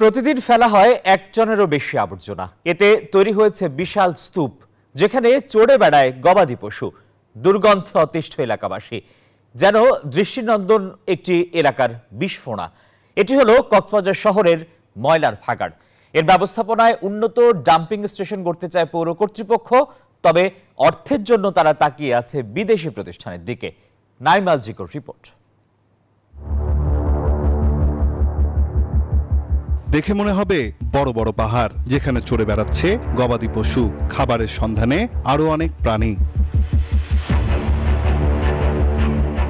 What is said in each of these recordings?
প্রতিদিন ফেলা হয় 1 টনেরও বেশি আবর্জনা। এতে তৈরি হয়েছে বিশাল স্তূপ, যেখানে চড়ে বেড়ায় গবাদি পশু। দুর্গন্ধে অতিষ্ঠ এলাকাবাসী, যেন দৃষ্টিনন্দন একটি এলাকার বিস্ফোরণ। এটি হলো কক্সবাজার শহরের ময়লার ভাগাড়। এর ব্যবস্থাপনায় উন্নত ডাম্পিং স্টেশন করতে চায় পৌর কর্তৃপক্ষ, তবে অর্থের জন্য তারা তাকিয়ে আছে বিদেশি প্রতিষ্ঠানের দিকে। নাইম আল জিকোর রিপোর্ট। দেখে মনে হবে বড় বড় পাহাড়, যেখানে চড়ে বেড়াচ্ছে গবাদি পশু, খাবারের সন্ধানে আরো অনেক প্রাণী।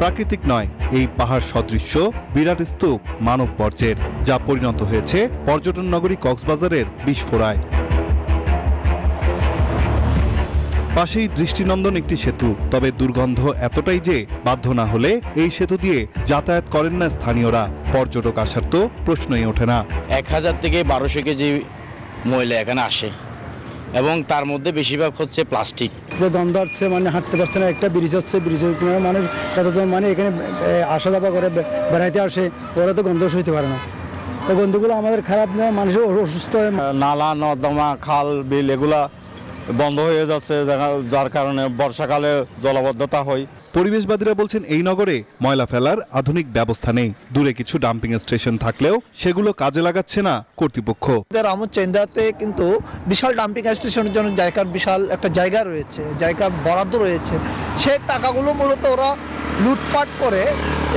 প্রাকৃতিক নয়, এই পাহাড় সদৃশ্য বিরাট স্তূপ মানব বর্জ্যের, যা পরিণত হয়েছে পর্যটন নগরী কক্সবাজারের বিস্ফোরায়। পাশেই দৃষ্টিনন্দন একটি সেতু, তবে দুর্গন্ধ এতটাই যে বাধ্য না হলে এই সেতু দিয়ে যাতায়াত করেন না স্থানীয়রা। পর্যটক আসার তো প্রশ্নই ওঠে না। 1000 থেকে 1200 কেজি ময়লা এখানে আসে এবং তার মধ্যে বেশিরভাগ হচ্ছে প্লাস্টিক। যে গন্ধ হচ্ছে, মানে হাঁটতে পারছে না। একটা ব্রিজ হচ্ছে, ব্রিজের কিনারে মানুষ কতজন মানে এখানে আসা যাওয়া করে, বেড়াইতে আসে, ওরা তো গন্ধ সইতে পারে না। এই গন্ধগুলো আমাদের খারাপ নয়, মানুষের অসুস্থ হয়। নালা নর্দমা খাল বিল এগুলা বন্ধ হয়ে যাচ্ছে, যার কারণে বর্ষাকালে জলাবদ্ধতা হয়। পরিবেশবাদীরা বলছেন এই নগরে ময়লা ফেলার আধুনিক ব্যবস্থা নেই। দূরে কিছু ডাম্পিং স্টেশন থাকলেও সেগুলো কাজে লাগাচ্ছে না কর্তৃপক্ষ। রামচন্দ্রাতে কিন্তু বিশাল ডাম্পিং স্টেশনের জন্য বিশাল একটা জায়গা রয়েছে, জায়গার বরাদ্দ রয়েছে। সেই টাকাগুলো মূলত ওরা লুটপাট করে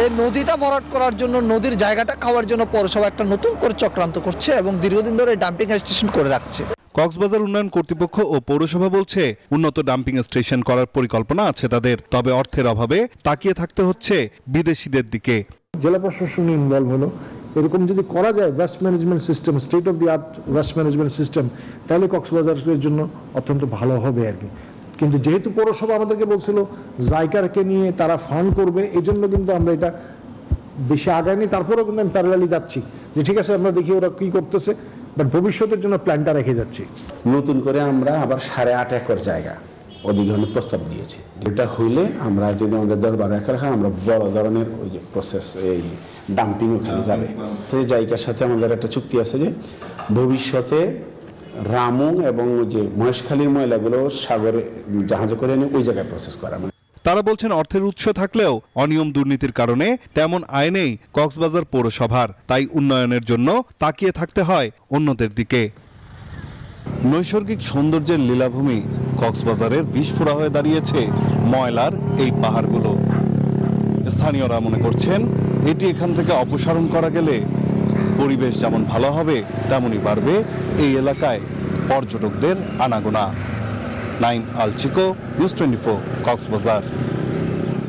এই নদীটা ভরাট করার জন্য, নদীর জায়গাটা খাওয়ার জন্য পৌরসভা একটা নতুন করে চক্রান্ত করছে এবং দীর্ঘদিন ধরে ডাম্পিং স্টেশন করে রাখছে। কক্সবাজার উন্নয়ন কর্তৃপক্ষ ও পৌরসভা বলছে উন্নত ডাম্পিং স্টেশন করার পরিকল্পনা আছে তাদের, তবে অর্থের অভাবে তাকিয়ে থাকতে হচ্ছে বিদেশিদের দিকে। জেলা প্রশাসন ইনভলভ হলো, এরকম যদি করা যায় waste management system, state of the art waste management system, তাহলে কক্সবাজারের জন্য অত্যন্ত ভালো হবে আর কি। কিন্তু যেহেতু পৌরসভা আমাদেরকে বলছিল জায়গাকে নিয়ে তারা ফান্ড করবে, এই জন্য কিন্তু আমরা এটা বেশি আগাইনি। তারপরেও কিন্তু আমি প্যারালালি যাচ্ছি যে ঠিক আছে, আমরা দেখি ওরা কি করতেছে, বাট ভবিষ্যতের জন্য প্ল্যানটা রেখে যাচ্ছি। নতুন করে আমরা আবার 8.5 একর জায়গা অধিগ্রহণের প্রস্তাব দিয়েছি। এটা হইলে আমরা যদি আমাদের 10-12 একর হয়, আমরা বড় ধরনের ওই যে প্রসেস, এই ডাম্পিং ওখানে যাবে। সেই জায়গার সাথে আমাদের একটা চুক্তি আছে যে ভবিষ্যতে রামু এবং যে মহেশখালীর ময়লাগুলো সাগরে জাহাজে করে এনে ওই জায়গায় প্রসেস করা। তারা বলছেন অর্থের উৎস থাকলেও অনিয়ম দুর্নীতির কারণে তেমন আয় নেই কক্সবাজার পৌরসভার, তাই উন্নয়নের জন্য তাকিয়ে থাকতে হয় অন্যদের দিকে। নৈসর্গিক সৌন্দর্যের লীলাভূমি কক্সবাজারের বিস্ফোরা হয়ে দাঁড়িয়েছে ময়লার এই পাহাড়গুলো। স্থানীয়রা মনে করছেন এটি এখান থেকে অপসারণ করা গেলে পরিবেশ যেমন ভালো হবে, তেমনই বাড়বে এই এলাকায় পর্যটকদের আনাগোনা। নাইম আল চিকো, নিউজ 24, কক্সবাজার।